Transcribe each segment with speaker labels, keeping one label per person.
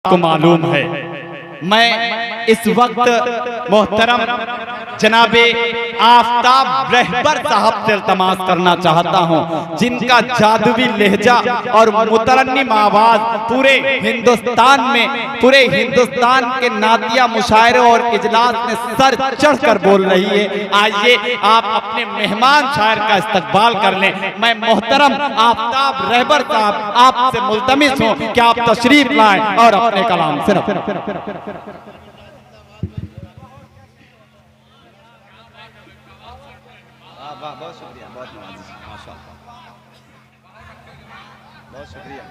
Speaker 1: आपको मालूम है। मैं इस वक्त मोहतरम जनाबे आफ्ताब रहबर साहब से इल्तमास करना चाहता हूं, जिनका जादुई लहजा और मुतरन्निम आवाज पूरे हिंदुस्तान में, पूरे हिंदुस्तान के नातिया मुशायरे और इजलास में सर चढ़कर बोल रही है। आइए आप अपने मेहमान शायर का इस्तकबाल कर लें। मैं मोहतरम आफ्ताब रहबर साहब आपसे मुल्तमिस हूं कि आप तशरीफ लाएं और अपने कलाम से बहुत शुक्रिया, बहुत माशाअल्लाह, बहुत शुक्रिया।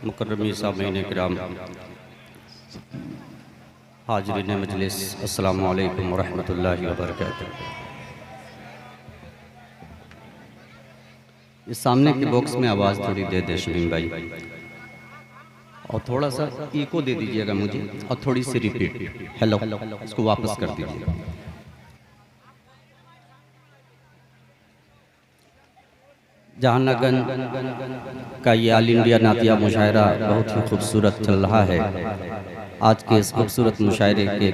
Speaker 2: मुकर्रमी सामीन किराम, हाज़रीन मजलिस, अस्सलामु अलैकुम व रहमतुल्लाहि व बरकातुहू। इस सामने के बॉक्स में आवाज़ थोड़ी दे दे शमीम भाई, और थोड़ा सा इको दे दीजिएगा मुझे, और थोड़ी सी रिपीट। हेलो, इसको वापस कर दीजिएगा। जहानागंज का ये ऑल इंडिया नातिया मुशायरा बहुत ही खूबसूरत चल रहा है। आज के इस खूबसूरत मुशायरे के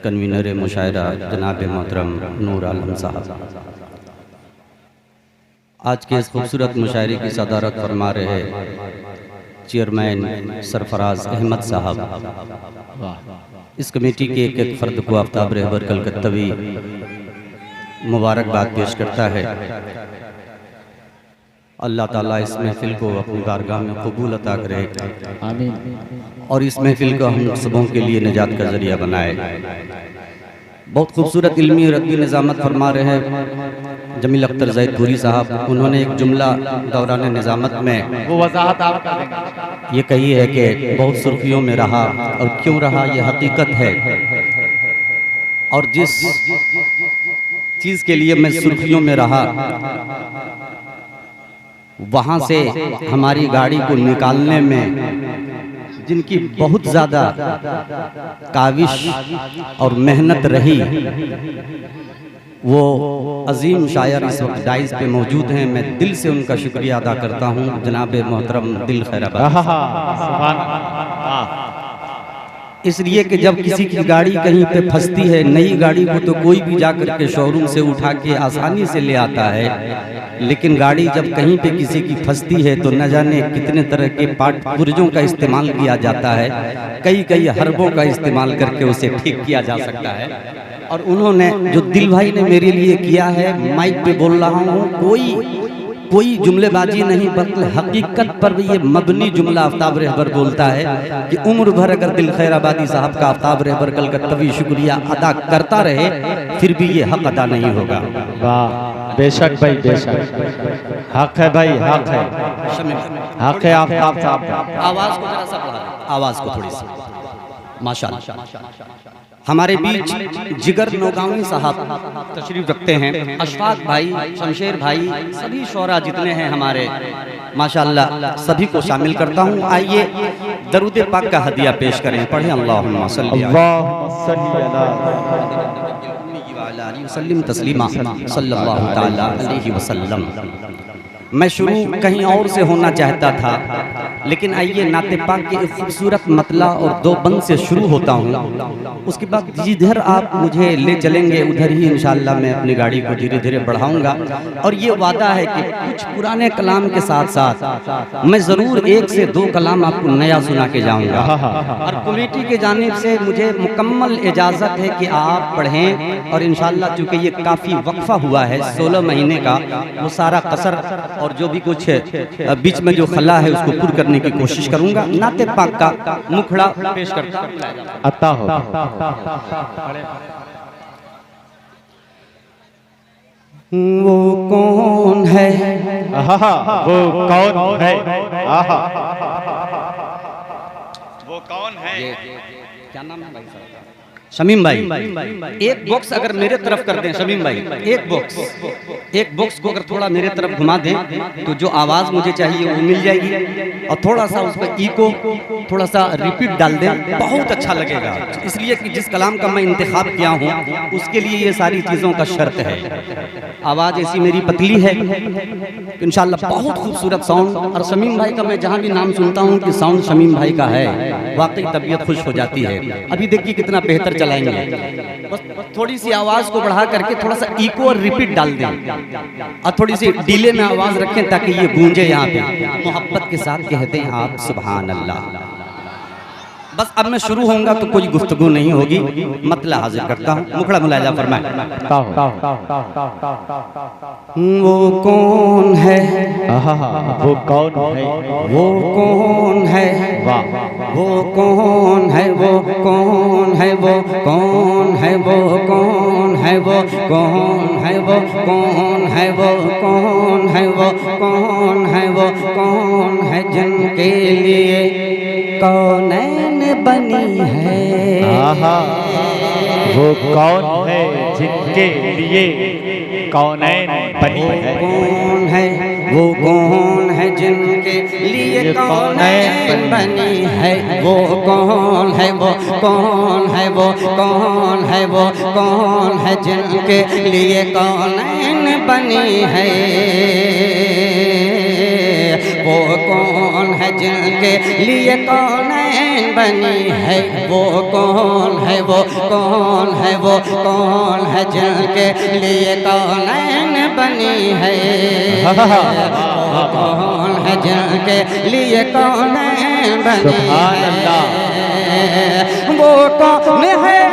Speaker 2: कन्वीनर मुशायरा जनाब मोहतरम नूर आलम साहब आज के इस खूबसूरत मुशायरे की सदारत फरमा रहे चेयरमैन सरफराज अहमद साहब। इस कमेटी के एक एक फ़र्द को आफ्ताब रहबर कलकत्तवी मुबारकबाद पेश करता है। अल्लाह ताला इस महफिल को अपनी बारगाह में कबूल अता करे, आमीन। और इस महफिल को हम सबों के लिए निजात का ज़रिया बनाए। बहुत खूबसूरत इल्मी और अदबी निज़ामत फरमा रहे हैं जमील अख्तर ज़ैदपुरी साहब। उन्होंने एक जुमला दौरान निज़ामत में
Speaker 1: वो वज़ाहत आप करेंगे।
Speaker 2: ये कही है कि बहुत सुर्खियों में रहा, और क्यों रहा ये हकीकत है, और जिस चीज़ के लिए मैं सुर्खियों में रहा वहाँ से हमारी गाड़ी को निकालने में जिनकी बहुत ज़्यादा काविश और मेहनत रही, वो अजीम शायर इस वक्त डाइस पे मौजूद हैं। मैं दिल से उनका शुक्रिया अदा करता हूँ, जनाब मोहतरम दिल खैराबाद। इसलिए कि जब किसी की गाड़ी कहीं पे फंसती है, नई गाड़ी को तो कोई भी जाकर के शोरूम से उठा के आसानी से ले आता है, लेकिन गाड़ी जब कहीं पे किसी की फंसती है तो न जाने कितने तरह के पार्ट पुर्जों का इस्तेमाल किया जाता है, कई हरबों का इस्तेमाल करके उसे ठीक किया जा सकता है। और उन्होंने जो दिल भाई ने मेरे लिए किया है, माइक पे बोल रहा हूँ, कोई जुमलेबाजी नहीं, बल्कि हकीकत पर ये मबनी जुमला आफ्ताब रहबर बोलता है कि उम्र भर अगर दिल खैराबादी साहब का आफ्ताब रहबर कलकत्तवी शुक्रिया अदा करता रहे, फिर भी ये हक अदा नहीं होगा।
Speaker 1: वाह, बेशक भाई, बेशक हक है भाई, हक है, हक है आफ्ताब साहब।
Speaker 2: आवाज़ को जरा सा बढ़ा दे, आवाज़ को थोड़ी सी। माशाअल्लाह हमारे बीच जिगर नौगांवी साहब तशरीफ रखते हैं, अशफाक भाई, शमशेर भाई, सभी शोरा जितने हैं हमारे, माशाअल्लाह सभी को शामिल करता हूँ। आइए दरूद पाक का हदिया पेश करें, पढ़ें अल्लाहुम्मा सल्ली तस्लीमा सल्लल्लाहु तआला अलैहि वसल्लम। मैं शुरू कहीं और से होना चाहता था, लेकिन आइए नाते पाक के एक खूबसूरत मतला और दो बंद से शुरू होता हूँ। उसके बाद जिधर आप मुझे ले चलेंगे उधर ही इंशाअल्लाह मैं अपनी गाड़ी को धीरे धीरे बढ़ाऊंगा। और ये वादा है कि कुछ पुराने कलाम के साथ साथ मैं ज़रूर एक से दो कलाम आपको नया सुना के जाऊँगा। और कमेटी के जानिब से मुझे मुकम्मल इजाज़त है कि आप पढ़ें, और इंशाअल्लाह चूँकि ये काफ़ी वक्फ़ा हुआ है 16 महीने का, वो सारा कसर और जो भी कुछ बीच में जो खला है उसको पूरा करने की कोशिश करूंगा। नाते पाक का मुखड़ा पेश करता अता हो। वो कौन है,
Speaker 1: वो कौन है, वो कौन है,
Speaker 2: क्या नाम है भाई साहब? शमीम भाई एक बॉक्स अगर मेरे तरफ कर दें, शमीम भाई एक बॉक्स को अगर थोड़ा मेरे तरफ घुमा दें तो जो आवाज़ मुझे चाहिए वो मिल जाएगी, और थोड़ा सा उस पर इको, थोड़ा सा रिपीट डाल दें, बहुत अच्छा लगेगा। इसलिए कि जिस कलाम का मैं इंतखाब किया हूँ उसके लिए ये सारी चीज़ों का शर्त है। आवाज़ ऐसी मेरी पतली है इंशाल्लाह बहुत खूबसूरत साउंड, और शमीम भाई का मैं जहाँ भी नाम सुनता हूँ कि साउंड शमीम भाई का है, वाकई तबीयत खुश हो जाती है। अभी देखिए कितना बेहतर चलाएंगे, बस थोड़ी सी आवाज़ को बढ़ा करके थोड़ा सा इको और रिपीट डाल दें, और थोड़ी सी डिले में आवाज़ रखें ताकि ये गूंजे यहाँ पे। मोहब्बत के साथ कहते हैं आप सुभान अल्लाह। बस अब मैं शुरू होऊंगा तो कोई गुफ्तगू नहीं होगी, मतला हाजिर करता हूँ। मुखड़ा मुलायजा फरमाए। वो कौन है,
Speaker 1: वो कौन है,
Speaker 2: वो कौन है, वो कौन है, वो कौन है, वो कौन है, वो कौन है, वो कौन है, वो कौन है, वो कौन है, वो कौन है, वो कौन है जिनके लिए कौनैन बनी है।
Speaker 1: वो कौन है जिनके लिए कौनैन बनी है।
Speaker 2: कौन है, वो कौन है जिनके लिए कौनैन बनी है। वो कौन है, वो कौन है, वो कौन है, वो कौन है जिनके लिए कौनैन बनी है। वो कौन है जिनके लिए कौनैन बनी है। वो कौन है, वो कौन है, वो कौन है जिनके लिए कौनैन बनी है। वो कौन है जिनके लिए कौनैन बनी है। वो कौन है,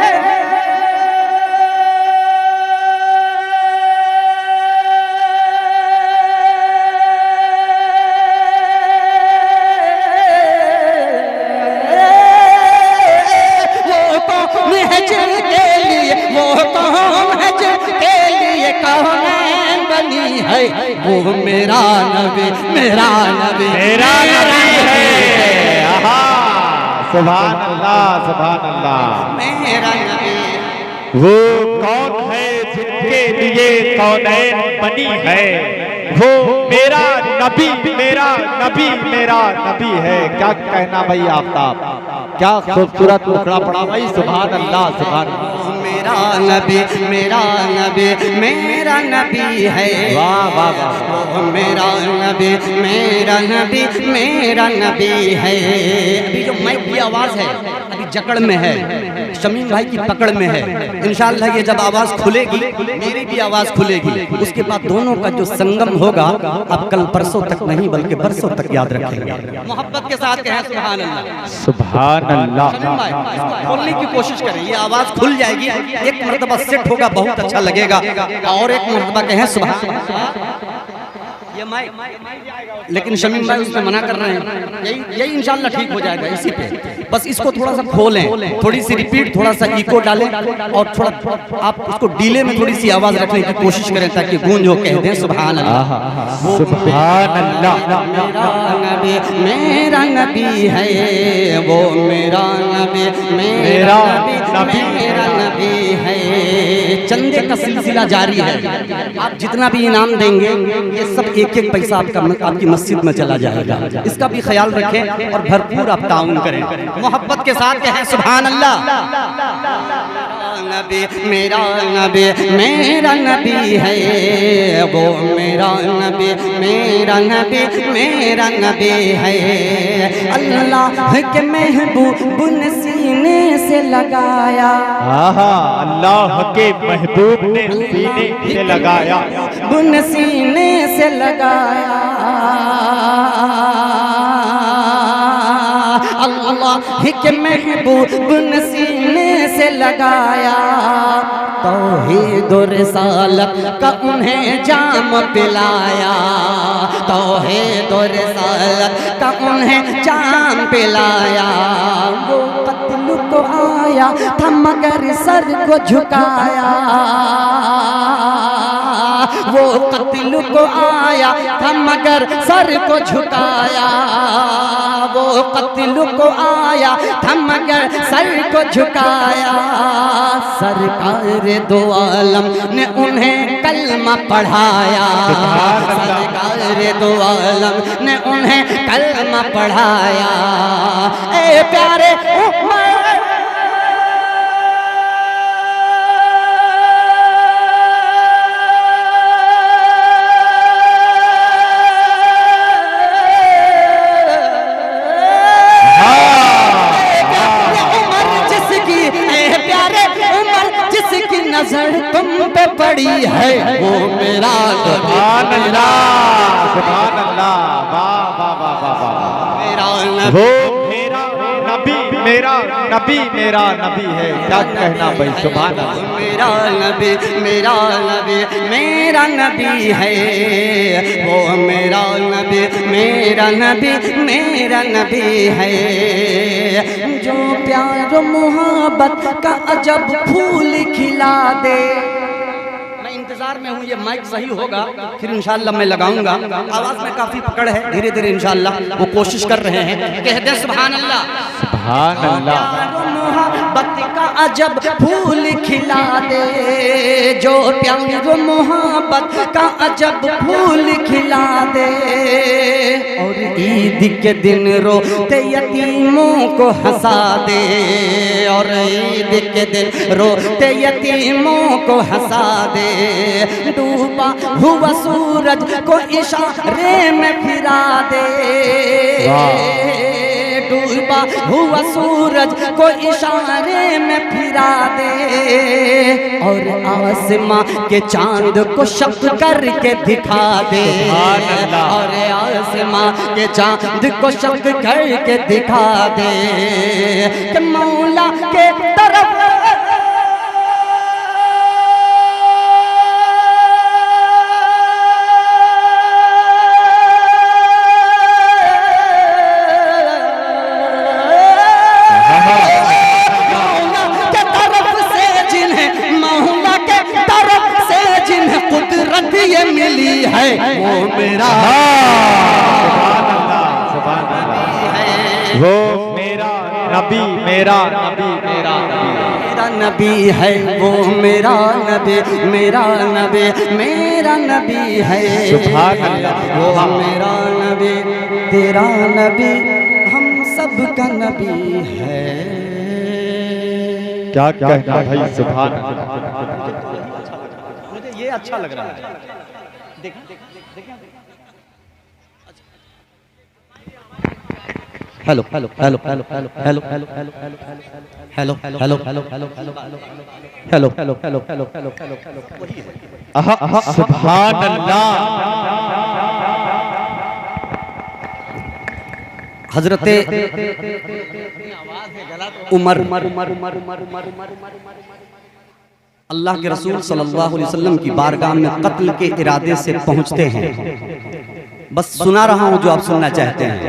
Speaker 2: वो मेरा नबी, मेरा नबी,
Speaker 1: मेरा नबी है। सुभान अल्लाह, सुभान अल्लाह।
Speaker 2: मेरा नबी।
Speaker 1: वो कौन है जिनके लिए कौनैन बनी है। वो मेरा नबी, मेरा नबी, मेरा नबी है। क्या कहना भाई आफ्ताब, क्या खूबसूरत टुकड़ा पड़ा भाई। सुभान अल्लाह, सुभान अल्लाह।
Speaker 2: मेरा नबी, मेरा नबी, मेरा नबी है।
Speaker 1: वाह वाह वाह।
Speaker 2: मेरा नबी, मेरा नबी, मेरा नबी है। अभी जो माइक की आवाज़ है अभी जकड़ में है, शमीम भाई की पकड़ में है। इंशाअल्लाह ये जब आवाज़ खुलेगी मेरी भी आवाज़ खुलेगी, उसके बाद दोनों का जो संगम होगा अब कल परसों तक नहीं बल्कि बरसों तक याद रखेंगे। मोहब्बत के साथ कहें सुभान अल्लाह,
Speaker 1: सुभान अल्लाह।
Speaker 2: शमीम भाई इसको खोलने की कोशिश करें, ये आवाज़ खुल जाएगी। एक मरतबा सेट होगा, बहुत अच्छा लगेगा। और एक मरतबा कहें सुभान। ये माइक लेकिन शमीम भाई उसमें मना कर रहे हैं। यही इंशाल्लाह ठीक हो जाएगा इसी पे। बस इसको थोड़ा सा खोलें, थोड़ी सी रिपीट, थोड़ा सा इको डालें, और थोड़ा आप उसको डीले में थोड़ी सी आवाज़ रखने की कोशिश करें ताकि गूंज हो। कह दें सुभान अल्लाह,
Speaker 1: सुभान अल्लाह।
Speaker 2: मेरा नबी, मेरा नबी है। वो मेरा नबी, मेरा नबी, मेरा नबी है। चंदे का सिलसिला जारी है। आप जितना भी इनाम देंगे ये सब एक एक पैसा आपकी मस्जिद में चला जाएगा। इसका भी ख्याल रखें और भरपूर आप ताउन करें। मोहब्बत के साथ कहें सुभान अल्लाह। नबी, मेरा नबी, मेरा नबी है। वो मेरा नबी, मेरा नबी, मेरा नबी है। अल्लाह के महबूब ने सीने से लगाया।
Speaker 1: अल्लाह के महबूब ने सीने से लगाया।
Speaker 2: बुन सीने से लगाया। अल्लाह के महबूब ने सीने से लगाया। तौहीद और रिसालत का उन्हें जाम पिलाया। तौहीद और रिसालत का उन्हें जाम पिलाया। वो कत्ल को आया था मगर सर को झुकाया। वो कत्ल को आया था मगर सर को झुकाया। वो कत्ल को आया, थम कर सर को झुकाया। सरकार दो आलम ने उन्हें कलमा पढ़ाया, सरकार दो आलम ने उन्हें कलमा पढ़ाया। ए प्यारे उमर नजर तुम पे पड़ी है, वो मेरा
Speaker 1: सुभान अल्लाह, सुभान अल्लाह, वाह वाह वाह वाह वाह,
Speaker 2: मेरा
Speaker 1: वो मेरा नबी, मेरा नबी, मेरा नबी है। क्या कहना भाई, सुभान अल्लाह।
Speaker 2: मेरा नबी, मेरा नबी, मेरा नबी है, वो मेरा नबी, मेरा नबी, मेरा नबी है। जो प्यार मोहब्बत का अजब फूल खिला दे। मैं इंतजार में हूँ, ये माइक सही होगा फिर इंशाल्लाह मैं लगाऊंगा। आवाज में काफी पकड़ है, धीरे धीरे इंशाल्लाह वो कोशिश कर रहे हैं। कह दे सुभान अल्लाह,
Speaker 1: सुभान अल्लाह।
Speaker 2: मोहब्बत का अजब फूल खिला दे, जो प्यार मोहब्बत का अजब फूल खिला दे। और ईद के दिन रोते यतीमों को हंसा दे, और ईद के दिन रोते यतीमों को हंसा दे। डूबा हुआ सूरज को इशारे में फिरा दे, डूबा हुआ सूरज को इशारे में फिरा दे। और आसमां के चांद को शक करके दिखा दे, और आसमां के चांद को शक करके दिखा दे कि मौला के तरफ ये मिली है, वो मेरा
Speaker 1: सुभान अल्लाह, वो मेरा नबी, मेरा नबी, मेरा नबी,
Speaker 2: मेरा नबी है, वो मेरा नबी, मेरा नबी, मेरा नबी है।
Speaker 1: सुभान अल्लाह,
Speaker 2: वो मेरा नबी, तेरा नबी, हम सब का नबी है।
Speaker 1: क्या कहना भाई, सुभान अल्लाह।
Speaker 2: मुझे ये अच्छा लग रहा है। Hello hello hello hello hello hello hello hello hello hello hello hello hello hello hello hello hello hello hello
Speaker 1: सुभान अल्लाह।
Speaker 2: हजरते उमर अल्लाह के रसूल सल्लल्लाहु अलैहि वसल्लम की बारगाह में कत्ल के इरादे से पहुंचते हैं। बस सुना रहा हूं जो आप सुनना चाहते हैं।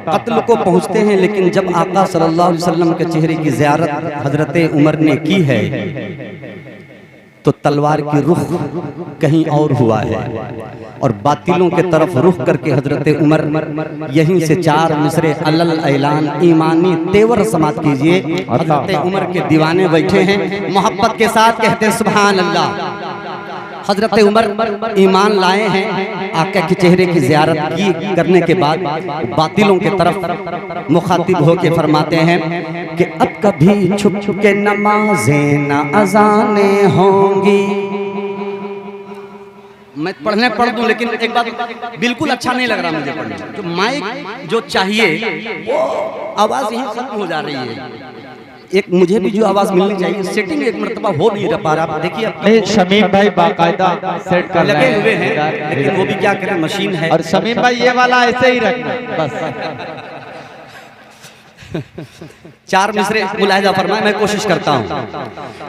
Speaker 2: कत्ल को पहुंचते हैं, लेकिन जब आका सल्लल्लाहु अलैहि वसल्लम के चेहरे की ज़ियारत हजरते उमर ने की है तो तलवार की रुख कहीं और हुआ है, और बातिलों के तरफ रुख करके हजरते उमर यहीं से चार मिसरे अल्ल ऐलान ईमानी तेवर समात कीजिए। हजरते उमर के दीवाने बैठे हैं, मोहब्बत के साथ कहते हैं सुभान अल्लाह। हजरत उमर ईमान लाए हैं, आका के चेहरे की ज़ियारत की करने के बाद बातिलों के तरफ मुखातिब होके फरमाते हैं कि अब कभी छुप छुप के नमाज़ें न अज़ाने होंगी। मैं पढ़ने पढ़ दूं, लेकिन एक बात बिल्कुल अच्छा नहीं लग रहा मुझे पढ़ने। जो माइक जो चाहिए वो आवाज़ यहीं खत्म हो जा रही है। एक मुझे भी जो आवाज मिलनी चाहिए, सेटिंग एक मरतबा हो नहीं पा रहा। देखिए
Speaker 1: शमीम भाई बाकायदा सेट कर
Speaker 2: लगे हुए हैं, लेकिन वो भी क्या करें, मशीन है।
Speaker 1: और शमीम भाई ये वाला ऐसे ही रखना बस।
Speaker 2: चार मिसरे मुलाहिजा फरमाए, मैं कोशिश करता हूँ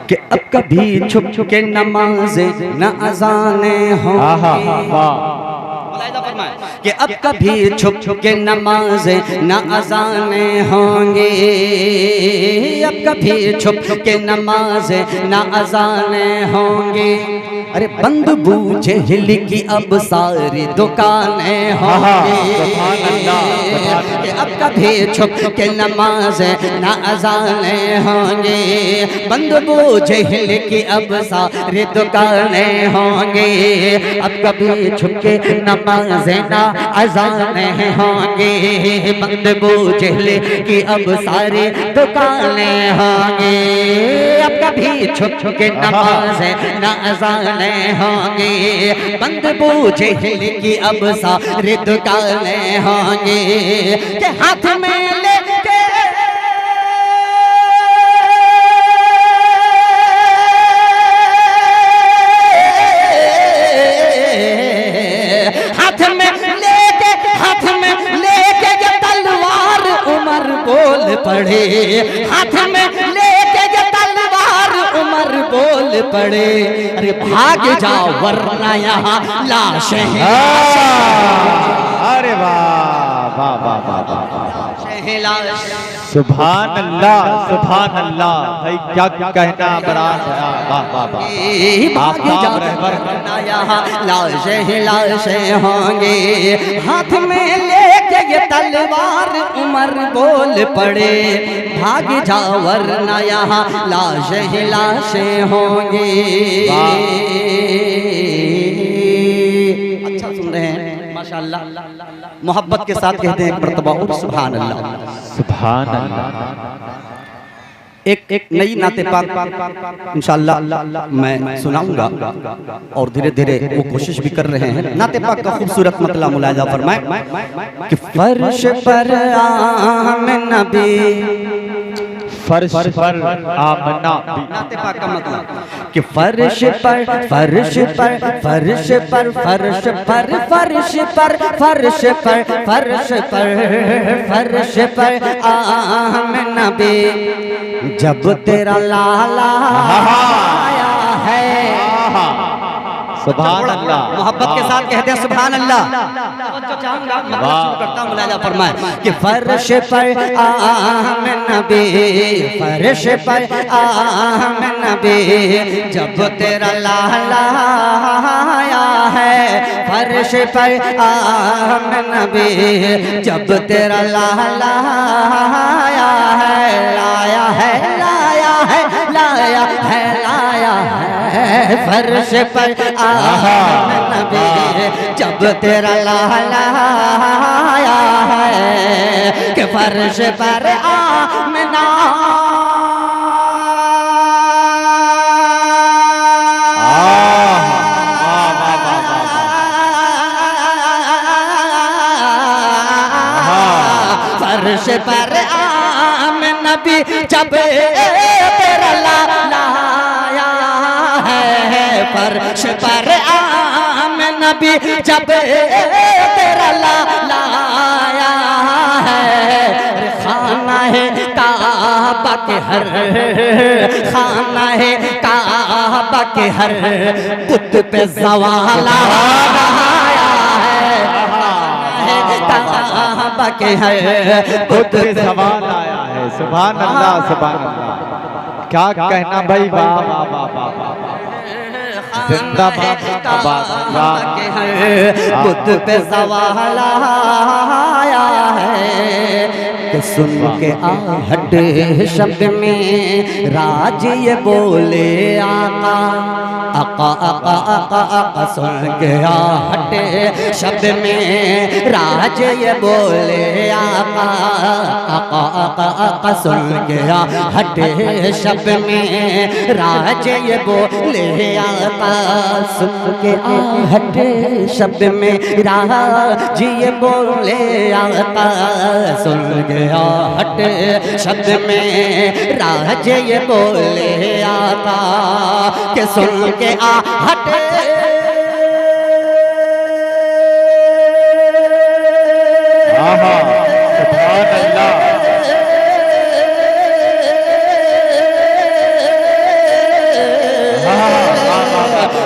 Speaker 2: कि अब कभी छुप छुप के नमाज़ें न अज़ाने होंगी। मुलाहिजा फरमाए कि अब कभी छुप छुप के नमाज़ें न अज़ाने होंगे, अब कभी छुप छुप के नमाज़ें न अज़ाने होंगे। अरे बंद बूझे हिल की अब सारी दुकानें होंगी। अब कभी छुप के नमाज ना अजाने होंगे, बंद बूझे हिल की अब सारे दुकानें होंगे। अब कभी छुप के नमाज ना अजाने होंगे, बंद बूझे हिल की अब सारी दुकानें होंगे। अब कभी छुप के नमाज ना अजाने होंगे, बंद बूझे हिल की अब सारी दुकानें होंगे। के हाथ में लेके ये तलवार उमर बोल पड़े, हाथ में लेके ये तलवार उमर बोल पड़े। अरे भाग जाओ वरना यहाँ लाश है।
Speaker 1: अरे वाह वाह वाह वाह वाह, सुभान अल्लाह सुभान अल्लाह। भाई क्या कहना बरात, वाह वाह वाह। आफताब रहबर
Speaker 2: यहाँ लाशें होंगे, हाथ में लेके ये तलवार उमर बोल पड़े। भाग जाओ वरना यहाँ लाशें होंगे। अच्छा सुन रहे हैं माशाअल्लाह, मोहब्बत के साथ कहते हैं एक मर्तबा और सुभान अल्लाह
Speaker 1: सुभान अल्लाह।
Speaker 2: एक नई नाते पाक इंशाअल्लाह मैं सुनाऊंगा और धीरे धीरे वो कोशिश भी कर रहे हैं। नाते पाक का खूबसूरत मतलब मुलाहिजा फरमाए कि फर्श पर आमना भी,
Speaker 1: फर्श पर आमना भी।
Speaker 2: नाते पाक का मतलब कि फर्श पर फर्श पर फर्श पर फर्श पर फर्श पर फर्श पर फर्श पर फर्श पर आमना भी, जब तेरा लाला आया है।
Speaker 1: सुभान अल्लाह,
Speaker 2: मोहब्बत के साथ कहते हैं सुभान अल्लाह। करता हूँ फरमाए कि फर्श पर आमना भी, फर्श पर आमना भी, जब तेरा लाला आया है। फर्श पर आमना भी, जब तेरा लाला आया है। लाया है लाया है लाया है लाया है, फर्श पर आमना भी, जब तेरा लाला आया है। कि फर्श पर आमना फर्श पर आमना भी, जब तेरा लाला आया है। फर्श पर आमना भी, जब तेरा लाला आया है। खाना है काबा के हर, खाना है काबा के हर बुत पे सवाल आया है। काबा के हर बुत पे सवाल आया है।
Speaker 1: सुभान अल्लाह सुभान अल्लाह। क्या कहना भाई, वाह वाह वाह वाह, जिंदाबाद।
Speaker 2: बुत पे सवाल आया है। कि सुन के आहट शब्द में राज ये बोले आका, आका आका आका आका। सुन के आहट शब्द में राज ये बोले आका, आका आका आका। सुन के आहट शब्द में राज ये बोले आका, सुन के आहट शब्द में राज ये बोले आका। सुन के आहट शब्द में राज ये बोले आका। के सुन के आहट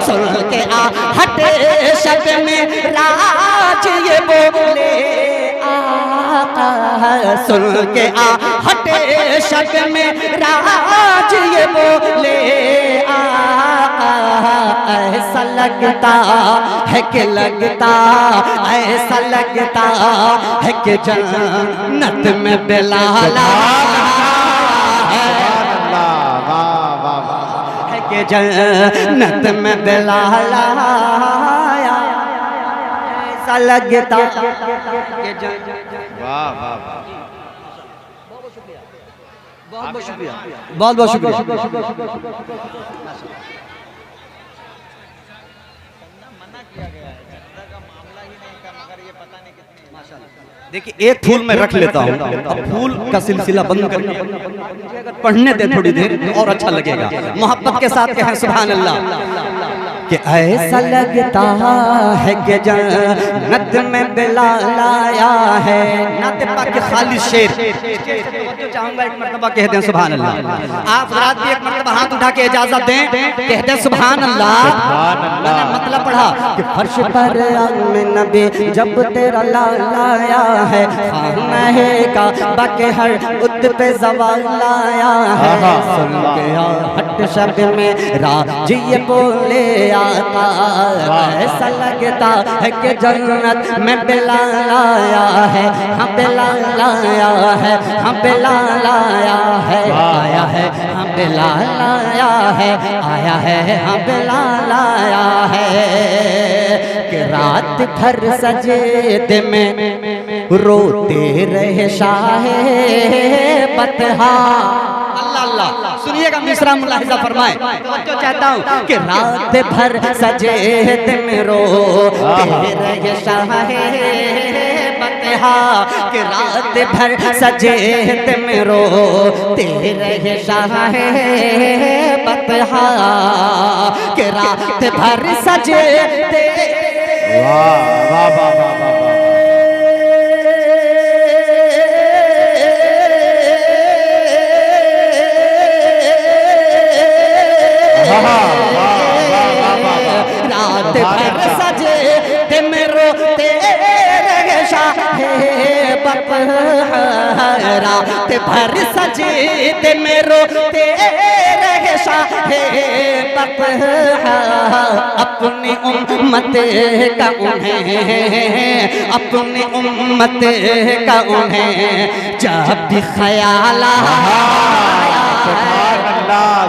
Speaker 2: सुन के आहट शब्द में राज ये बोले आका। सुन के आ हटे शक में राज ये बोले ऐसा लगता है कि लगता ऐसा लगता है कि जन्नत में बिलाला है कि जन्नत में बिलाला ऐसा लगता कि
Speaker 1: वाह वाह वाह,
Speaker 2: बहुत बहुत शुक्रिया, बहुत बहुत शुक्रिया। देखिए एक फूल मैं रख लेता हूँ, अब फूल का सिलसिला बंद करके अगर पढ़ने दे थोड़ी देर और अच्छा लगेगा। मोहब्बत के साथ कहें सुभान अल्लाह। कि ऐसा लगता है कि जन्नत में बिलाल आया है। नाते पाक के खाली शेर तो चाहूंगा एक मर्तबा कह दें सुभान अल्लाह। आप रात भी एक मर्तबा हाथ उठा के इजाजत दें, कह दें सुभान अल्लाह। मैंने मतलब पढ़ा कि फर्श पर में नबी जब तेरा लाल आया है, खाने का बाके हर उद पे जवाल आया है। सुन के हट शब्द में राज ये बोले आता ऐसा लगता है कि जन्नत में बिलाल आया है। हाँ बिलाल आया है, हाँ बिलाल आया है, आया है हाँ बिलाल आया है, आया है हाँ बिलाल आया है। कि रात भर सजदे में रोते रहे शाहे बतहा। अल्लाह अल्लाह सुनिएगा, मिसरा मुलाहिजा फरमाए। तो चाहता हूँ कि रात भर सजदे में रोते रहे शाहे बतहा। कि रात भर सजदे में रोते रहे शाहे बतहा। कि रात भर सजदे
Speaker 1: वाह वाह वाह वाह वाह,
Speaker 2: रात भर सजदे में रोते रहे शाहे बतहा। रात भर सजदे में रोते रहे शाहे बतहा। अपनी उम्मत का उन्हें, अपनी उम्मत का उन्हें जब भी ख्याल आया,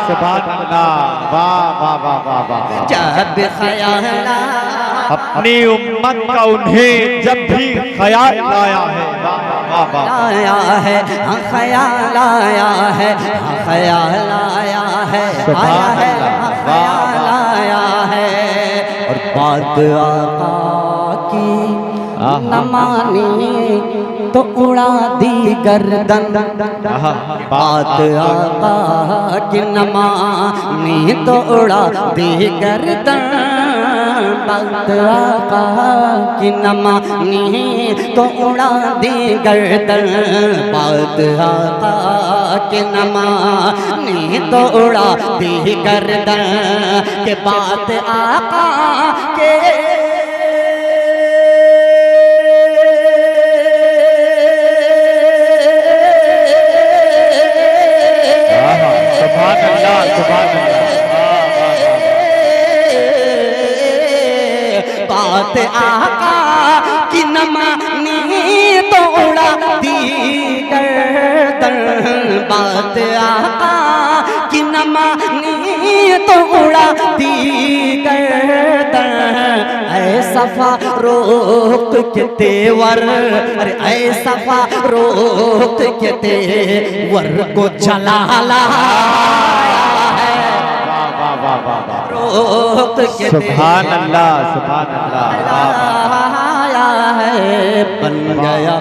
Speaker 1: सुभान अल्लाह, वाह वाह वाह वाह वाह,
Speaker 2: जब ख्याल
Speaker 1: अपनी उम्मत का उन्हें जब भी ख्याल आया है, वाह वाह वाह,
Speaker 2: आया है हाँ ख्याल आया है, हाँ ख्याल आया है, आया है हाँ ख्याल आया है। और बात आका की न मानी तो उड़ा दी गर्दन। बात आका की न मानी तो उड़ा दी गर्दन। बात आका की न मानी तो उड़ा दी गर्दन। बात आका की न मानी तो उड़ा दी गर्दन। के बात आका के बात आका की न मानी तो उड़ा दी गर्दन। बात आका की न मानी तो उड़ा दी गर्दन। ऐसा फारूक के तेवर, अरे ऐसा फारूक के तेवर को जलाला
Speaker 1: सुभान अल्लाह, सुभान अल्लाह,
Speaker 2: आया है बन गया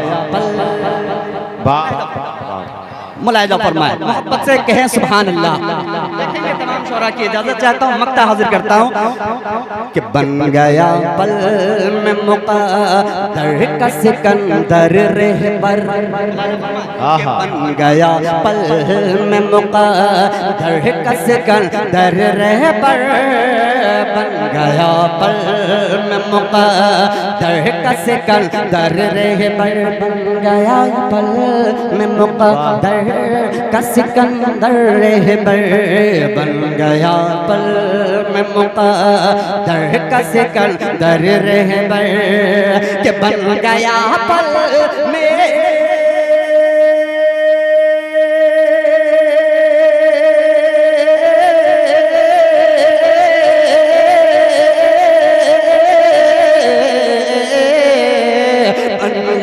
Speaker 1: वाह।
Speaker 2: मुलाहिजा फरमाए, मोहब्बत से कहें सुभान अल्लाह। देखेंगे तमाम शोरा की इजाजत चाहता हूँ, मक्ता हाजिर करता हूँ कि बन गया पल में मुक़द्दर का सिकंदर रहबर, बन गया पल में मुक़द्दर का सिकंदर रहबर, बन गया पल में मुक़द्दर का सिकंदर रहबर, बन गया पल में मुक़द्दर का सिकंदर रहबर, बन गया पल में मुक़द्दर का सिकंदर रहबर, कि बन गया पल में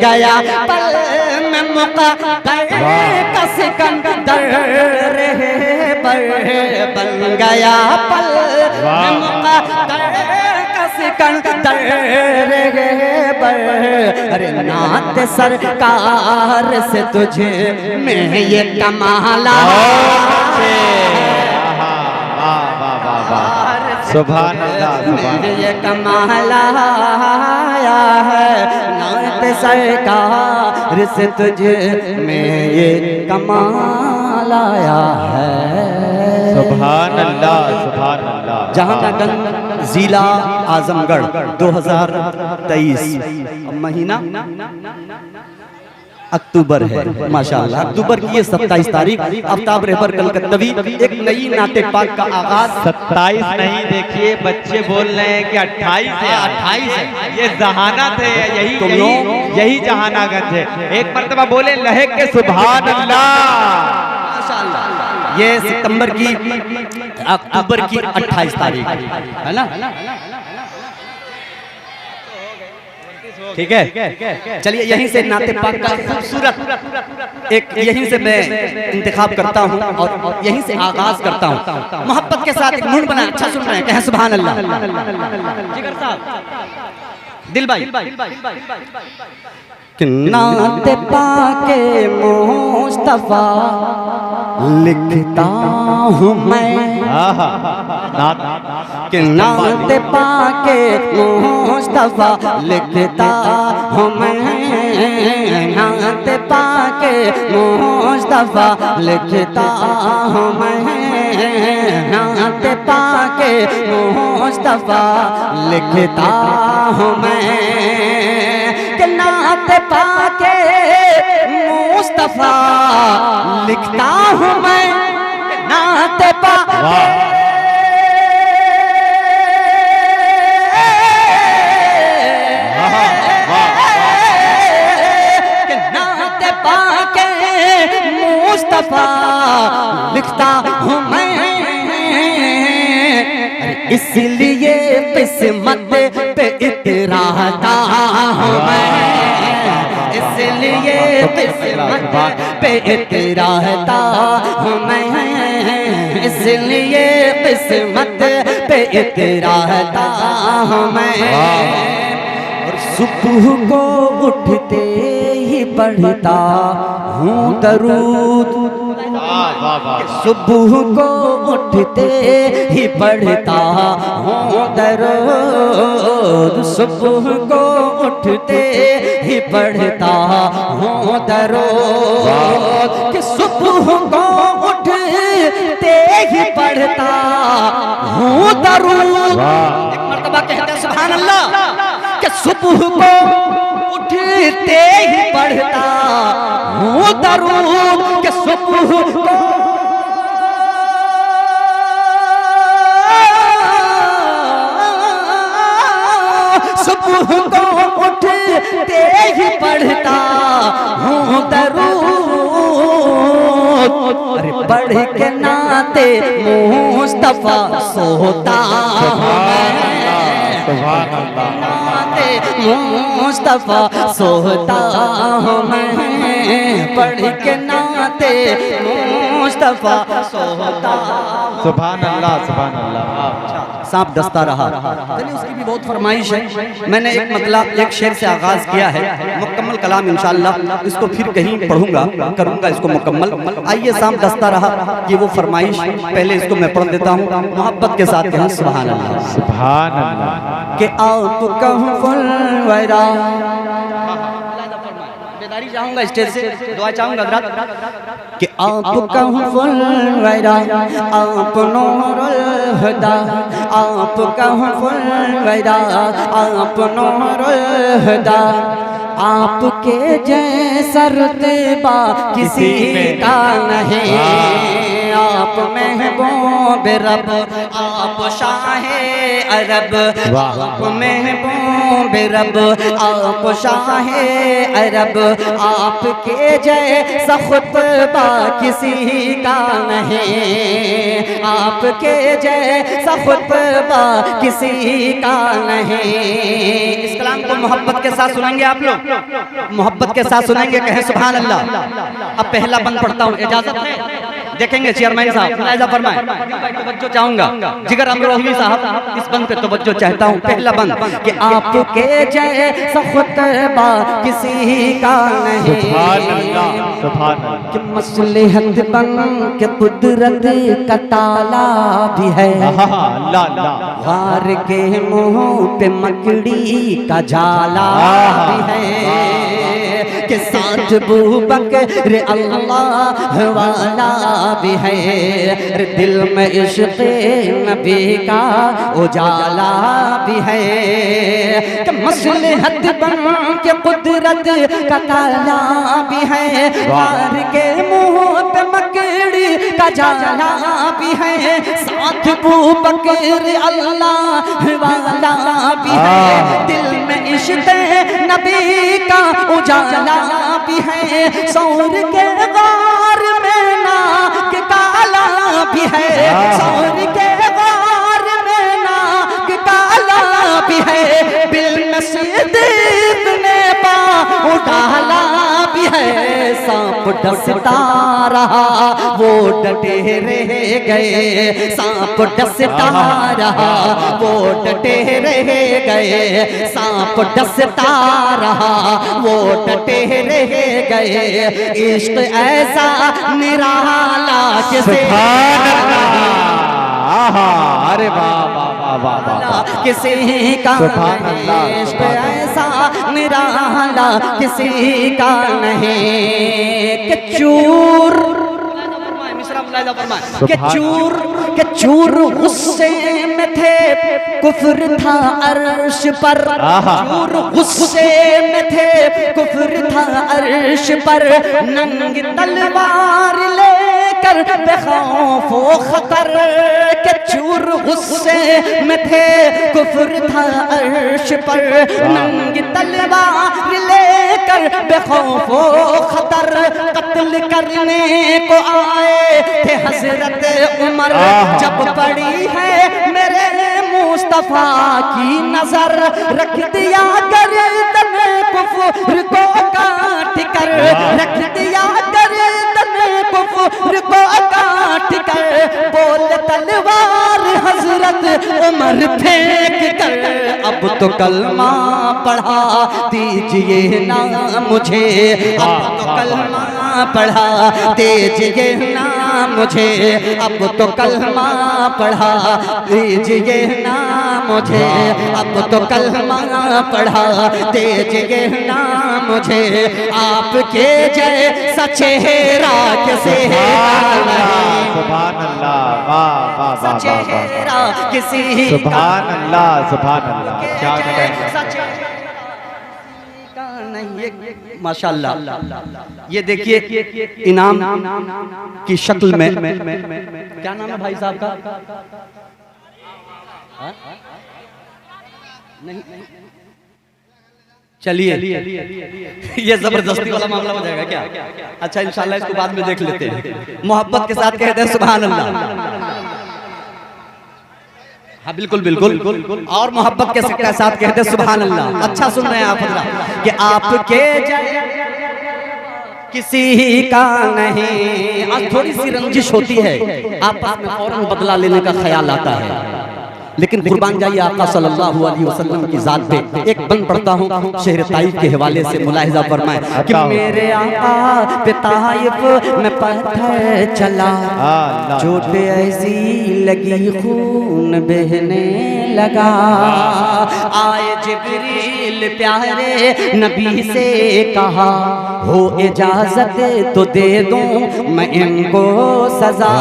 Speaker 2: गया पल में मुक़द्दर का सिकंदर रहबर, बन गया पल में मुक़द्दर का सिकंदर रहबर, अरे नात सरकार से तुझे में ये कमाला,
Speaker 1: सुभान अल्लाह, सुभान
Speaker 2: ये कमाला आया है, नात सरकार से तुझे में ये कमाल आया है।
Speaker 1: सुभान अल्लाह, सुभान अल्लाह।
Speaker 2: जहांगीरगंज जिला आजमगढ़ 2023 महीना अक्टूबर है माशाअल्लाह। अक्टूबर की ये 27 तारीख आफ्ताब रहबर कलकत्तवी एक नई नाते पाक का आगाज।
Speaker 1: 27 नहीं, देखिए बच्चे बोल रहे हैं कि 28 है।
Speaker 2: 28 है,
Speaker 1: ये जहानत है,
Speaker 2: तुम
Speaker 1: यही
Speaker 2: लोग
Speaker 1: यही जहानागंज है। एक मर्तबा बोले लहक के सुभान अल्लाह।
Speaker 2: माशाअल्लाह। ये सितंबर की अक्टूबर की 28 तारीख है ना,
Speaker 1: ठीक है।
Speaker 2: चलिए यहीं से नाते पाक का खूबसूरत एक यहीं से मैं इंतखाब करता हूँ और यहीं से आगाज करता हूँ। मोहब्बत के साथ एक मूड बना, अच्छा सुन रहे हैं, कहें सुभान अल्लाह। जिगर साहब, दिल भाई, कि नाते पाके मुस्तफा लिखता हूँ मैं, कि नाते पाके मुस्तफा लिखता हूँ मैं, नाते पाके मुस्तफा लिखता हूँ मैं, नाते पाके मुस्तफा लिखता हूँ मैं, कि नात पाके मुस्तफा लिखता हूँ मैं, नात पाके नात पाके मुस्तफा लिखता हूँ मैं, इसलिए किस्मत पे इतराता हूँ मैं, इसलिए किस्मत पे इतराता हूँ मैं, इसलिए किस्मत पे इतराता हूँ मैं, और सुबह को उठते ही पढ़ता हूँ दरूद, सुबह को उठते ही पढ़ता हूँ दरूद, सुबह को उठते ही पढ़ता हूँ दरूद, कि सुबह को उठते ही पढ़ता हूँ दरूद। एक मर्तबा कहते हैं सुभान अल्लाह, कि सुबह को उठते ही पढ़ता हूँ दरूद, कि सुबह को सुबह को उठते ही पढ़ता हूँ दरूद, अरे पढ़ के नाते मुस्तफा सोता हूँ नाते मुस्तफा सोता हूँ मैं, पढ़ के नाते मुस्तफा सोता।
Speaker 1: सुभान अल्लाह, सुभान अल्लाह।
Speaker 2: सांप डसता रहा। चलिए उसकी भी बहुत फरमाइश है। मैंने एक मतलब एक शेर से आगाज किया है, मुकम्मल कलाम इंशाअल्लाह इसको फिर कहीं पढ़ूंगा, करूंगा इसको मुकम्मल। आइए सांप डसता रहा कि वो फरमाइश पहले इसको मैं पढ़ देता हूँ, मोहब्बत के साथ कहें सुभान अल्लाह।
Speaker 1: सुभान अल्लाह।
Speaker 2: कि आप कहफुल वरा, बेदारी चाहूंगा स्टेज से, दुआ चाहूंगा हज़रात कि आप कहफुल वरा, आप नूरुल हुदा, आप कहफुल वरा, आप नूरुल हुदा, आपके जैसा रुतबा किसी का नहीं, आप महबूब रब, आप शाहे अरब, आप महबूब रब, आप शाहे अरब, आपके जैसा खुतबा किसी का नहीं, आपके जैसा खुतबा किसी का नहीं। इस कलाम को मोहब्बत के साथ सुनेंगे आप लोग, मोहब्बत के साथ सुनेंगे, कहें सुभान अल्लाह। अब पहला बंद पढ़ता हूँ, इजाजत है? देखेंगे चेयरमैन साहब, मुलाहिजा फरमाएं। तवज्जो चाहूंगा, जिगर अमरोही साहब इस बंद पे तवज्जो चाहता हूँ। पहला बंद कि आपके जैसा खुतबा किसी का नहीं,
Speaker 1: सुभान अल्लाह, सुभान अल्लाह।
Speaker 2: कि मसलहत बन के कुदरत का ताला भी है,
Speaker 1: अल्लाह अल्लाह।
Speaker 2: वार के मुंह पे मकड़ी का जाला भी है, के साथ बू बकर अल्लाह वाला भी है, दिल में इश्क़ नबी का उजाला भी है, कि मसलहत बन के कुदरत का ताला भी है, वार के मुंह पे मकड़ी का जाला भी है, साथ बू बकर अल्लाह वाला भी है, दिल में इश्क़ नबी का उजाला भी है, सौर के गार में नाक काला भी है, सौर के गार में नाक काला भी है, बिल नसीब ने पाँव डाला भी है, सांप डसता रहा वो डटे रह गए, सांप डसता रहा वो डटे रह गए, सांप डसता रहा वो डटे रह गए, इश्क ऐसा निराला किसे,
Speaker 1: अरे वाह वाह वाह वाह,
Speaker 2: किसी का इश्क ऐसा निराला किसी का नहीं, कि चूर के चूर गुस्से में थे, कुफ्र था अर्श पर, चूर गुस्से में थे, कुफ्र था अर्श पर, नंगी तलवार लेकर बेखौफ व खतर, के चूर गुस्से में थे, कुफ्र था अर्श पर, नंगी तलवार लेकर बेखौफ व खतर, कत्ल करने को आए थे हजरत उमर, जब पड़ी है मेरे मुस्तफा की नजर, रख दिया गर्दन कुफ्र को काट कर, रख दिया गर्दन कुफ्र को काट कर, बोल तलवार हजरत उमर फेंक कर, अब तो कलमा पढ़ा दीजिए ना मुझे, अब तो कलमा पढ़ा दीजिए ना मुझे, अब तो कलमा पढ़ा दीजिए ना मुझे, अब तो कलमा पढ़ा दीजिए ना मुझे, आपके जैसा चेहरा किसी का नहीं,
Speaker 1: सुभान अल्लाह, वाह वाह वाह,
Speaker 2: चेहरा किसी
Speaker 1: सुभान अल्लाह, सुभान अल्लाह, क्या
Speaker 2: माशाअल्लाह। ये देखिए इनाम की शक्ल में, क्या नाम है भाई साहब का? नहीं, चलिए ये जबरदस्ती वाला मामला हो जाएगा क्या? अच्छा इंशाल्लाह इसको बाद में देख लेते हैं। मोहब्बत के साथ कहते हैं सुभान अल्लाह। हाँ बिल्कुल बिल्कुल, और मोहब्बत के साथ कहते हैं सुभान अल्लाह। अच्छा सुन रहे हैं आप हजरात कि आपके किसी का नहीं। आज थोड़ी सी रंजिश होती है, आपस में फौरन बदला लेने का ख्याल आता है, लेकिन कुर्बान जाइए आका सल्लल्लाहु अलैहि वसल्लम की जात पे। एक बंद पढ़ता हूँ शहर ताइफ के हवाले से, मुलाहिजा फरमाएं कि मेरे आका पे ताइफ में पत्थर चला, चोट ऐसी लगी खून बहने लगा, आए जिब्रील प्यारे नबी से कहा हो इजाजत तो दे दूं मैं इनको सजा,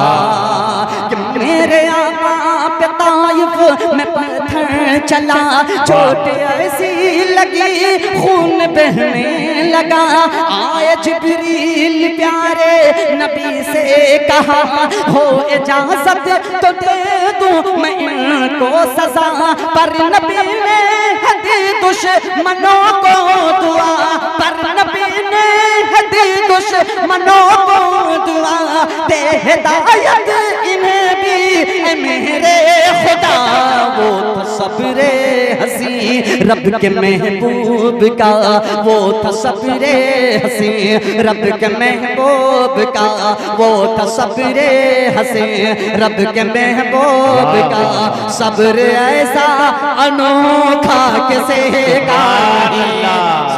Speaker 2: कि मेरे आका पे ताइफ में पत्थर चला, चोट ऐसी लगी खून बहने लगा, आए जिब्रील प्यारे नबी से कहा हो इजाजत तो दे दूं मैं इनको सजा, पर नबी ने दी दुश्मनों को दुआ, पर नबी ने दी दुश्मनों को दुआ, दे हिदायत इन्हें भी ऐ मेरे खुदा, वो था सब्रे हसी रब के महबूब का, वो था सब्रे हसी रब के महबूब का, वो था सब्रे हसी रब के महबूब का, सब्र ऐसा अनोखा किसी का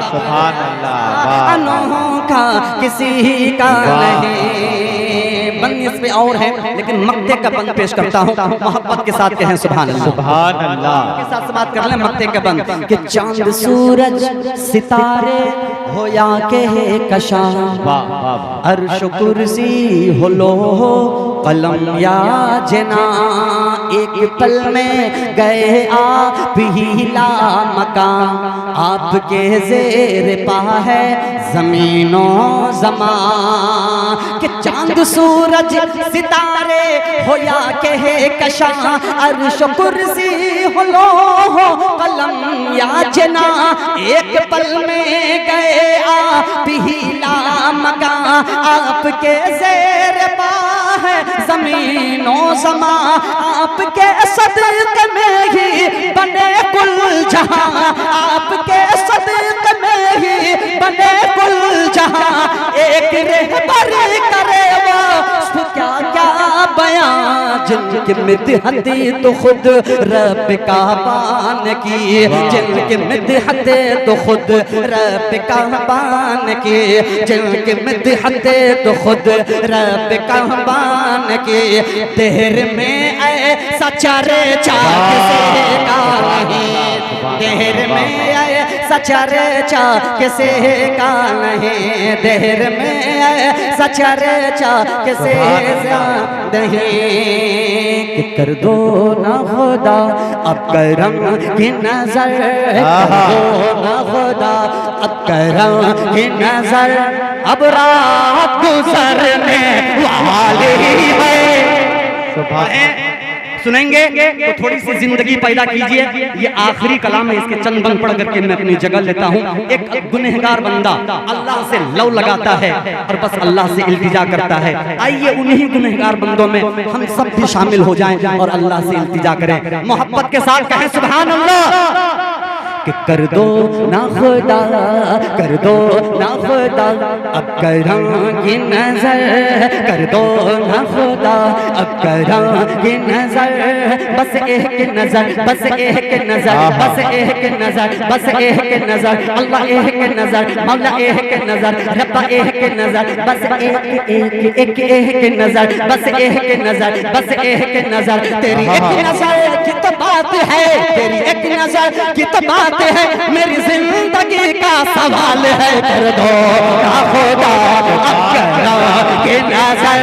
Speaker 1: सुभान अल्लाह,
Speaker 2: अनोखा किसी का नहीं। बंद इस पे और है, लेकिन मक्ते का बंद पेश करता हूँ, मोहब्बत के साथ कहें सुभान अल्लाह, सुभान अल्लाह के साथ बात कर लें मक्ते का बंद कि चांद सूरज सितारे हो या के कशा, अर्श कुर्सी हो लो कलम या जना, एक पल में गए आप हिला मकान, आपके ज़ेर पा है ज़मीनो ज़मा, कि चांद सूरज सितारे हो या के कशा, अर्श कुर्सी हो लो हो कलम या जना, एक पल में गए आप हिला मकान, आपके ज़ेर पा है ज़मीनो ज़मा, आपके सदक़े में ही बने कुल जहां, आपके सदक़े में ही बने कुल जहां, एक रहबर करे वो क्या क्या बयां, जिनकी मिदहती तो खुद रब का बान की, जिनकी मिदहती तो खुद रब का बान की, जिनकी मिदहती तो खुद रब का बान की, देर में ऐसा चर्चा किसी का नहीं, देर में ऐसा चर्चा किसी का नहीं, देर में ऐसा चर्चा किसी का नहीं, कि कर दो ना खुदा अब करम की नजर, कर दो ना खुदा अब करम की नजर, अब रात गुजरने वाली है। सुनेंगे तो थोड़ी सी जिंदगी पैदा कीजिए, ये आखिरी कलाम है, इसके चंद बंद पढ़ करके मैं अपनी जगह लेता हूँ। एक गुनहगार बंदा अल्लाह से लव लगाता है और बस अल्लाह से इल्तिजा करता है, आइए उन्हीं गुनहगार बंदों में हम सब भी शामिल हो जाएं और अल्लाह से इल्तिजा करें, मोहब्बत के साथ कहें सुभान अल्लाह, कि कर दो ना खुदा, कर दो ना खुदा अब करम की नजर, कर दो ना खुदा अब करम की नजर, बस एक नजर, बस एक नजर, बस एक नजर, बस एक नजर, अल्लाह एक नजर, मौला एक नजर, रब्बा एक नजर, बस एक नजर, बस एक नजर, बस एक नजर, तेरी एक नजर की तो बात है, तेरी एक नजर की तो बात है, मेरी जिंदगी का सवाल है, कर दो ना खुदा अब करम की नजर,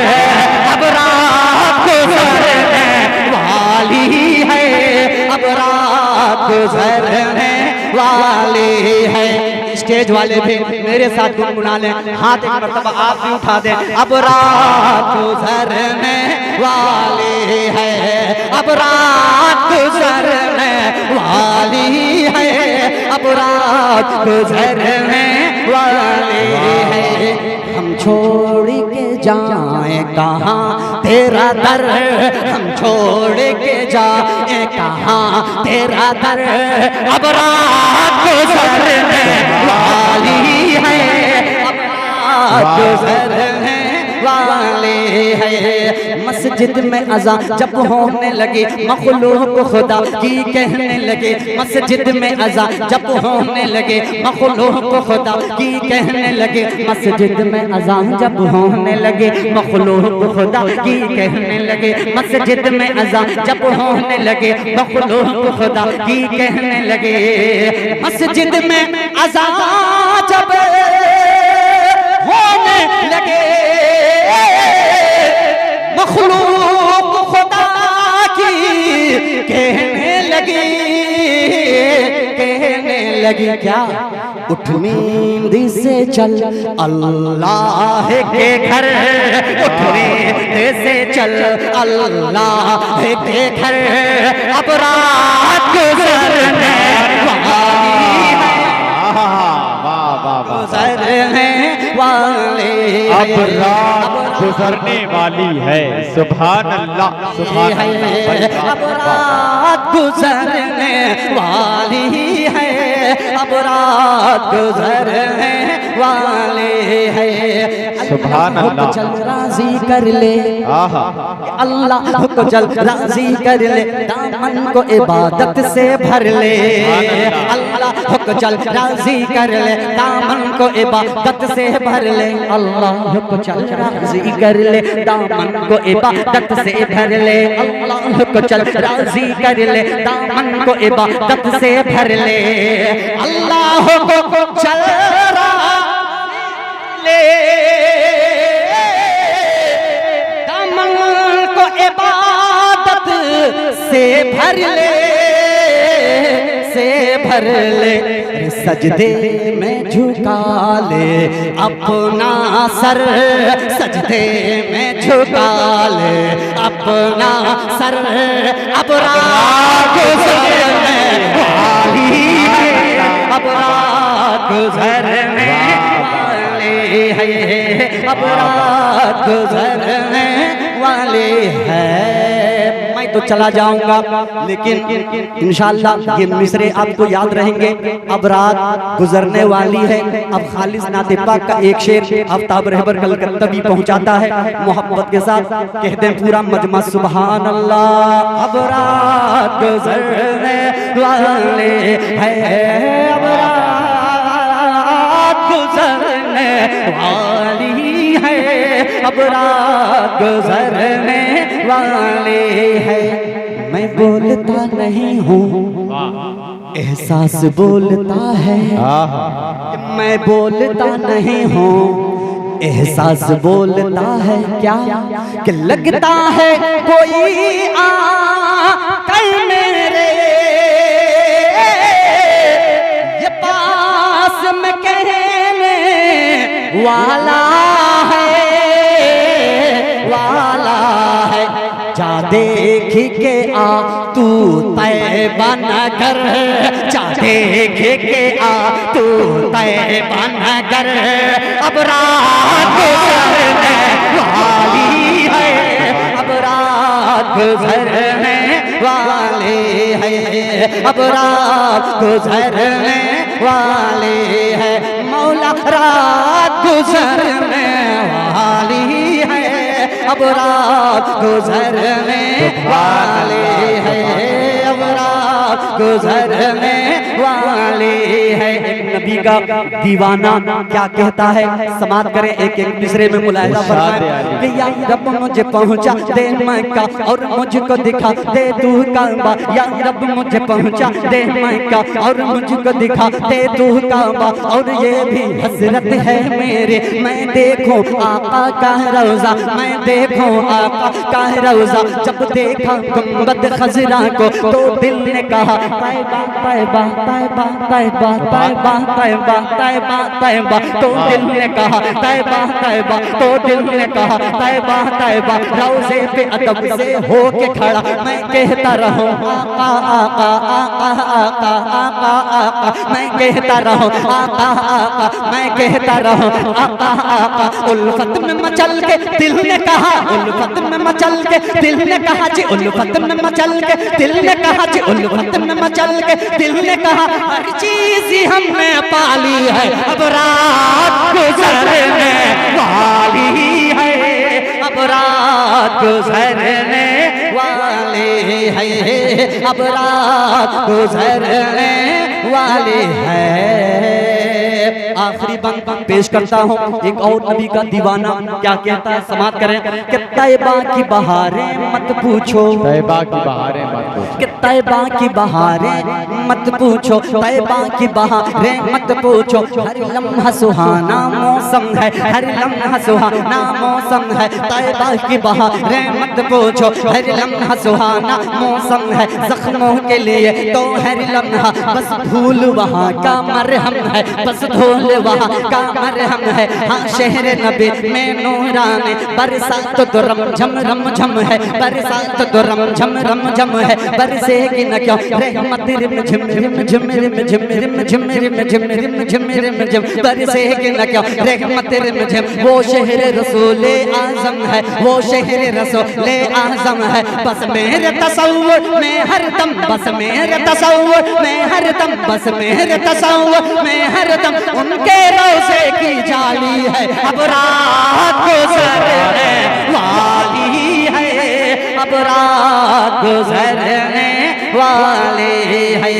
Speaker 2: अब रात गुजरने वाली है, अब रात गुजरने वाली है। स्टेज वाले भी मेरे साथ गुनगुना लें, हाथ एक मर्तबा आप भी उठा दें, अब रात गुजरने वाली है, अब रात गुजरने वाली है, अब रात गुजरने वाली है, हम छोड़ के जाएं कहाँ तेरा दर, हम छोड़ के जाएं कहाँ तेरा दर, अब रात गुजरने वाली है, अब रात गुजरने वाली है, मस्जिद में अज़ान जब होने लगे मखलूक खुदा की कहने लगे, मस्जिद में अज़ान जब होने लगे मखलूक खुदा की कहने लगे, मस्जिद में अज़ान जब होने लगे मखलूक खुदा की कहने लगे, मस्जिद में अज़ान जब होने लगे मखलूक खुदा की कहने लगे, मस्जिद में अज़ान जब होने लगे मखलूक खुदा की कहने लगी, कहने लगी क्या उठ नींद से चल अल्लाह के घर, उठ नींद से चल अल्लाह के घर, अब रात गुजरने वाली
Speaker 1: अब रात गुजरने वाली है। सुभान अल्लाह, सुभान अल्लाह।
Speaker 2: अब रात गुजरने वाली है, अब रात गुजरने वाली है।
Speaker 1: सुभान अल्लाह।
Speaker 2: चल राजी कर ले अल्लाह को, चल राजी कर ले, दामन को इबादत से भर ले, अल्लाह को चल राजी कर ले, दामन को इबादत से भर ले, अल्लाह को चल राजी कर ले, दामन को इबादत से भर ले, अल्लाह को चल राजी कर ले, दामन को इबादत से भर ले, अल्लाह को चल ले, दामन को इबादत से भर ले, से भर ले, सजदे में झुका ले अपना सर, सजदे में झुका ले अपना सर, अब रात गुजरने वाली है, अब रात गुजरने वाली है, अब रात गुजरने वाली है। मैं तो चला जाऊंगा लेकिन इंशाअल्लाह ये मिसरे आपको याद रहेंगे। अब रात गुजरने वाली है। अब खालिस नाते पाक का एक शेर आफ्ताब रहबर कलकत्ता भी पहुंचाता है मोहब्बत के साथ, कहते हैं पूरा मजमा सुभान अल्लाह। अब रात गुजरने वाली है, अब रात गुजरने वाली है, अब रात गुजरने वाली है। मैं बोलता नहीं हूँ एहसास बोलता है, मैं बोलता नहीं हूँ एहसास बोलता है, क्या कि लगता है कोई आ कल मेरे ये पास में कहने वाला है, वाला है, जा देख के आ तू तैबा नगर, जा देख के आ तू तैबा नगर, अब रात गुजरने वाली है, अब रात गुजरने वाली है, अब रात गुजरने वाली है, मौला रात गुजरने वाली है, अब रात गुजरने वाली है, अब रात गुजरने वाली है। एक नबी का दीवाना क्या कहता है, समात करें एक एक दूसरे में मुलाहिजा फरमाएं कि या रब मुझे पहुंचा दे मक्का और मुझको दिखा दे तू काबा, या रब मुझे पहुंचा दे मक्का और मुझको दिखा दे तू काबा, और ये भी हसरत है मेरे मैं देखूं आका का रोजा, मैं देखूं आका का रोजा, जब देखा गुंबद खजरा को तो दिल ने कहा तैबा तैबा तैबा तैबा तैबा तैबा तैबा तैबा, तो दिल ने कहा तैबा तैबा, तो दिल ने कहा तैबा तैबा, रोज़े पे अदब से होके खड़ा मैं कहता रहूं आका आका आका आका आका आका, मैं कहता रहूं आका आका, मैं कहता रहूं आका आका। उल्फत में मचल के दिल ने कहा, उल्फत में मचल के दिल ने कहा जी, उल्फत में मचल के दिल ने कहा जी, उल्फत में मचल के दिल ने कहा हर चीज हमने पाली है, अब रात गुजरने वाली है, अब रात गुजर अब रात गुजरने वाली है। आखिरी बंद पेश करता हूँ, एक और नबी का दीवाना क्या कहता है, समाप्त करें कि तैबा की बहारें मत पूछो,
Speaker 3: तैबा की बहारें मत पूछो,
Speaker 2: कि तैबा की बहारें मत पूछो, तैबा की बहारें मत पूछो, हर लम्हा सुहाना मौसम है, हर लम्हा सुहाना मौसम है, तैबा की बहारें मत पूछो, हर लम्हा सुहाना मौसम है, जख्मों के लिए तो हर लम्हा बस धूल वहाँ का मरहम है, बस धूल वहाँ का मरहम है। हाँ शहर नबी में नूरानी बरसात तो रम झम है, बरसात तो रम झम है, बरसेगी न क्यों रहमत रिम झिम रिम झिम रिम झिम रिम झिम रिम झिम रिम झिम रिम झिम, बरसेगी न क्यों रहमत रिम झिम। वो शहर रसूले आजम है, वो शहर रसूले आजम है, बस मेरे तसव्वुर में हरदम, बस मेरे तसव्वुर में हरदम, बस मेरे तसव्वुर में हरदम उनके रोज़े की जाली है। अब रात गुजरने वाली है, अब रात गुजरने वाले है,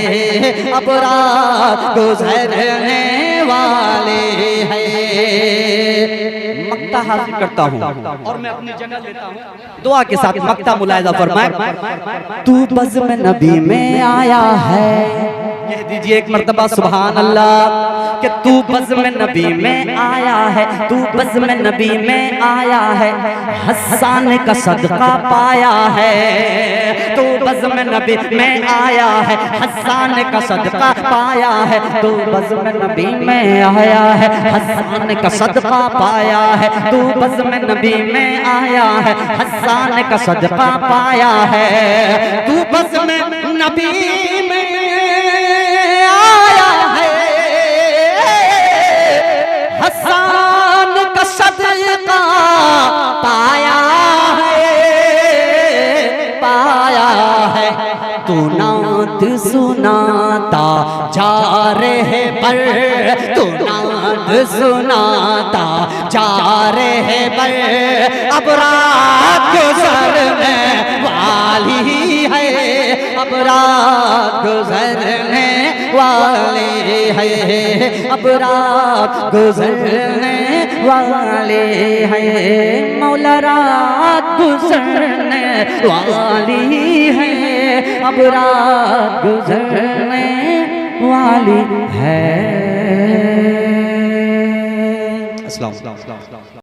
Speaker 2: अब रात गुजरने वाले है। मक्ता हासिल करता हूँ और मैं अपनी जगह लेता हूँ, दुआ के साथ मक्ता मुलायजा फरमाए। तू बज़्म नबी में आया है, कह दीजिए एक मर्तबा सुभान अल्लाह, कि तू बज़्म नबी में आया है, तू बज़्म नबी में आया है, हस्सान का सदका पाया है, तू बज़्म नबी में आया है, हस्सान का सदका पाया है, तू बज़्म नबी में आया है, हस्सान का सदका पाया है, तू बज़्म नबी में आया है, हस्सान का सदका पाया है, तू बज़्म नबी में आया है, हस्सान का सदका पाया है, पाया है। तू नात सुनाता जा रहे पर, तू नात सुनाता जा रहे पर, अब रात गुजरने वाली है, अब रात गुजरने वाले है, अब रात गुजरने वाले है, मौला रात गुजरने वाली है, अब रात गुजरने वाली है। अस्सलाम वालेकुम।